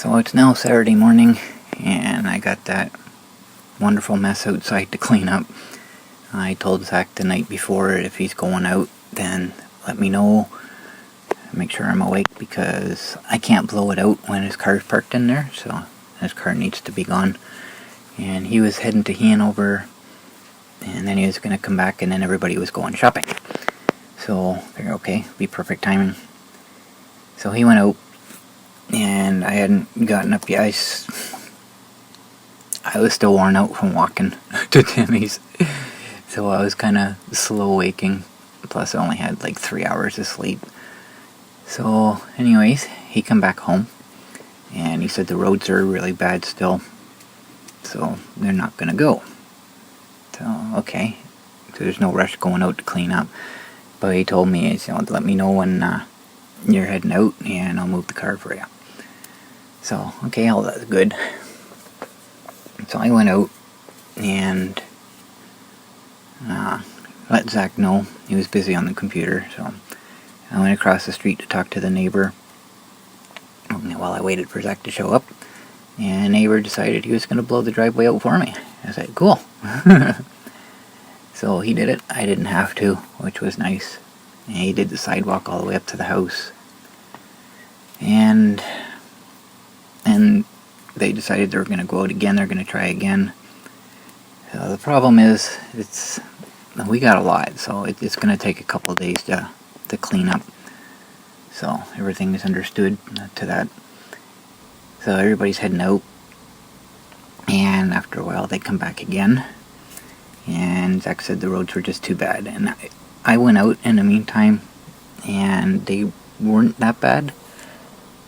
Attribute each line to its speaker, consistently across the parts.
Speaker 1: So it's now Saturday morning, and I got that wonderful mess outside to clean up. I told Zach the night before if he's going out, then let me know. Make sure I'm awake because I can't blow it out when his car's parked in there, so his car needs to be gone. And he was heading to Hanover, and then he was going to come back, and then everybody was going shopping. So, figured, okay, be perfect timing. So he went out, and I hadn't gotten up yet. I was still worn out from walking to Timmy's, so I was kind of slow waking. Plus, I only had like 3 hours of sleep. So, anyways, he come back home, and he said the roads are really bad still, so they're not gonna go. So, okay, so there's no rush going out to clean up. But he told me, let me know when you're heading out, and I'll move the car for you. So, okay, all that's good. So I went out and let Zach know. He was busy on the computer, so I went across the street to talk to the neighbor while I waited for Zach to show up. And the neighbor decided he was going to blow the driveway out for me. I said, cool. So he did it. I didn't have to, which was nice. And he did the sidewalk all the way up to the house. And they decided they were going to go out again. They're going to try again. So the problem is, we got a lot, so it's going to take a couple of days to clean up. So everything is understood to that. So everybody's heading out, and after a while they come back again, and Zach said the roads were just too bad, and I went out in the meantime, and they weren't that bad.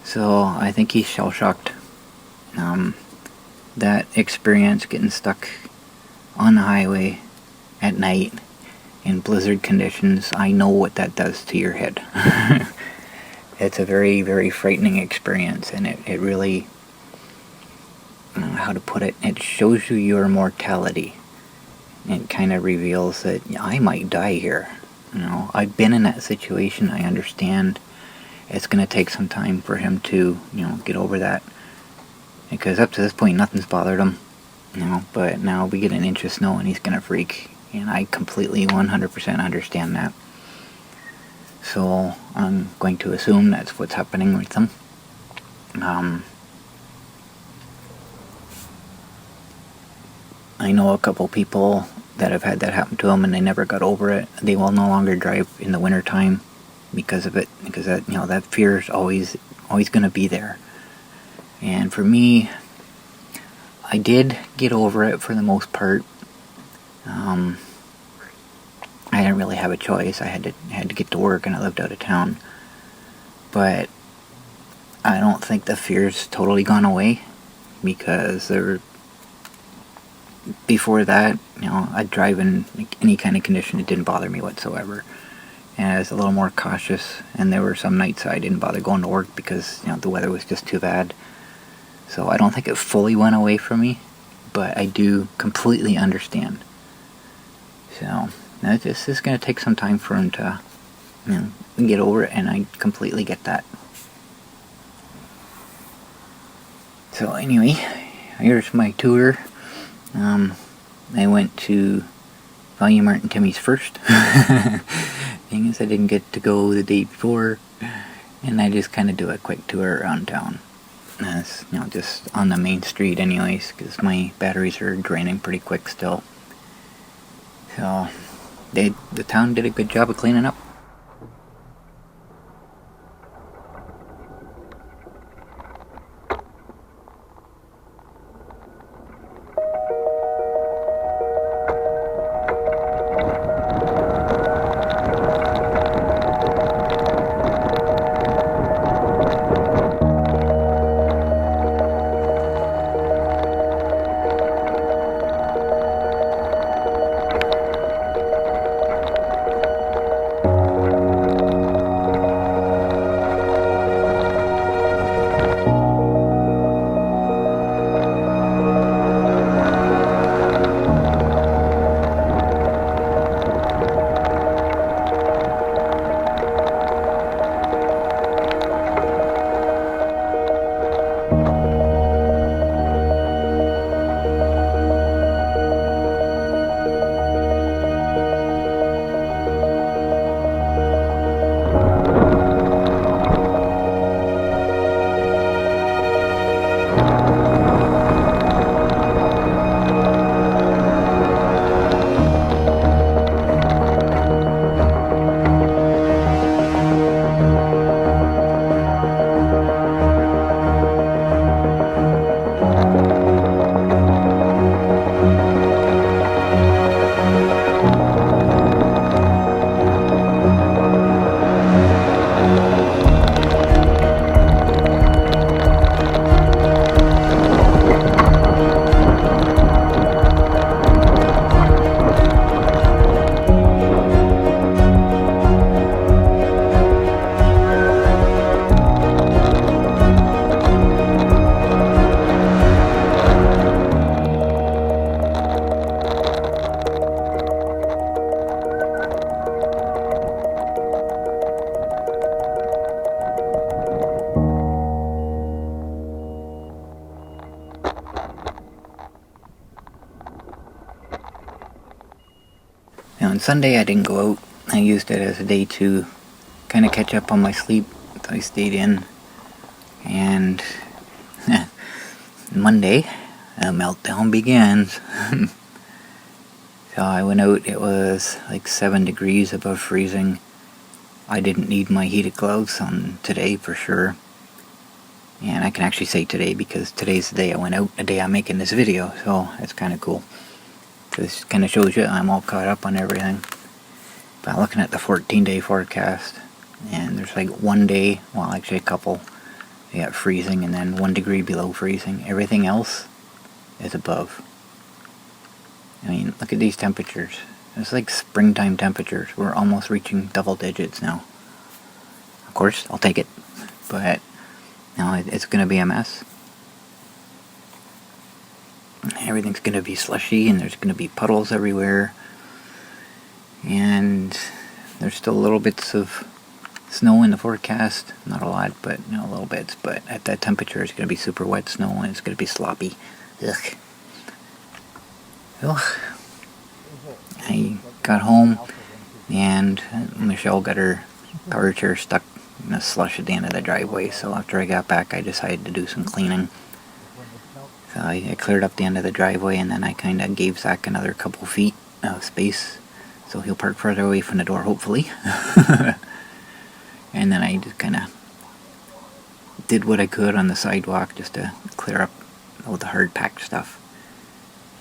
Speaker 1: So I think he's shell-shocked. That experience getting stuck on the highway at night in blizzard conditions, I know what that does to your head. It's a very, very frightening experience, and it really, I don't know how to put it, it shows you your mortality. It kind of reveals that I might die here. I've been in that situation. I understand it's going to take some time for him to, get over that. Because up to this point, nothing's bothered him. But now we get an inch of snow and he's going to freak. And I completely 100% understand that. So I'm going to assume that's what's happening with him. I know a couple people that have had that happen to them and they never got over it. They will no longer drive in the wintertime because of it. Because that fear is always going to be there. And for me, I did get over it for the most part. I didn't really have a choice. I had to get to work, and I lived out of town. But I don't think the fear's totally gone away, because before that, I'd drive in any kind of condition. It didn't bother me whatsoever. And I was a little more cautious, and there were some nights I didn't bother going to work because the weather was just too bad. So I don't think it fully went away from me, but I do completely understand. So this is going to take some time for him to get over it, and I completely get that. So anyway, here's my tour. I went to Value Mart and Timmy's first. Thing is, I didn't get to go the day before, and I just kind of do a quick tour around town. It's, just on the main street anyways, because my batteries are draining pretty quick still. So, the town did a good job of cleaning up. Sunday I didn't go out. I used it as a day to kind of catch up on my sleep. So I stayed in. And Monday, a meltdown begins. So I went out, it was like 7 degrees above freezing. I didn't need my heated gloves on today for sure. And I can actually say today because today's the day I went out, the day I'm making this video, so it's kind of cool. This kind of shows you I'm all caught up on everything. But looking at the 14-day forecast, and there's like one day, well actually a couple, you got freezing and then 1 degree below freezing. Everything else is above. I mean, look at these temperatures. It's like springtime temperatures. We're almost reaching double digits now. Of course, I'll take it. But now it's going to be a mess. Everything's going to be slushy and there's going to be puddles everywhere. And there's still little bits of snow in the forecast. Not a lot, but little bits. But at that temperature, it's going to be super wet snow and it's going to be sloppy. Ugh. Ugh. I got home and Michelle got her power chair stuck in the slush at the end of the driveway, so after I got back I decided to do some cleaning. So I cleared up the end of the driveway and then I kind of gave Zach another couple feet of space so he'll park further away from the door hopefully. And then I just kind of did what I could on the sidewalk just to clear up all the hard packed stuff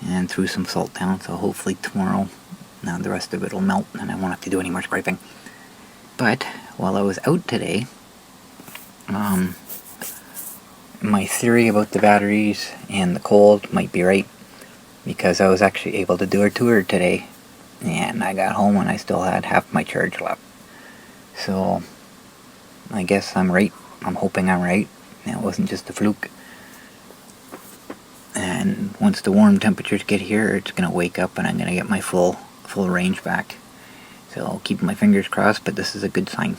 Speaker 1: and threw some salt down, so hopefully tomorrow now the rest of it will melt and I won't have to do any more scraping. But while I was out today, my theory about the batteries and the cold might be right, because I was actually able to do a tour today and I got home and I still had half my charge left. So I guess I'm right. I'm hoping I'm right. It wasn't just a fluke. And once the warm temperatures get here, it's going to wake up and I'm going to get my full range back. So I'll keep my fingers crossed, but this is a good sign.